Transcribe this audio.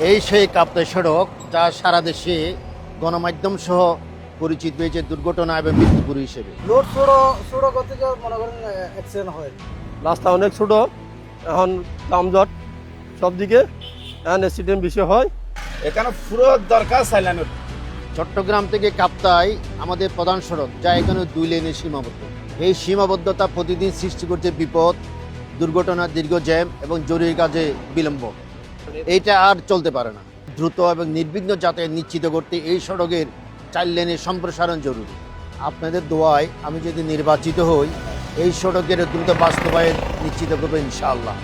এই সেই কাপ্তাই সড়ক যা সারা দেশে গণমাধ্যম সহ পরিচিত হয়েছে দুর্ঘটনা এবং মৃত্যুপুর হিসেবে। লোড ছোট করতে মনে করেন অ্যাক্সিডেন্ট হয়। রাস্তা অনেক ছোট, এখন যানজট সব দিকে, এখন অ্যাক্সিডেন্ট বেশি হয়। এখানে পুরো দরকার সাইলানোর। চট্টগ্রাম থেকে কাপ্তাই আমাদের প্রধান সড়ক, যা এখানে 2 লেনে সীমাবদ্ধ। এই সীমাবদ্ধতা প্রতিদিন সৃষ্টি করছে বিপদ, দুর্ঘটনা, দীর্ঘ জ্যাম এবং জরুরি কাজে বিলম্ব। এইটা আর চলতে পারে না। দ্রুত এবং নির্বিঘ্ন যাতায়াত নিশ্চিত করতে এই সড়কের 4 লেনের সম্প্রসারণ জরুরি। আপনাদের দোয়ায় আমি যদি নির্বাচিত হই, এই সড়কের দ্রুত বাস্তবায়ন নিশ্চিত করবো ইনশাআল্লাহ।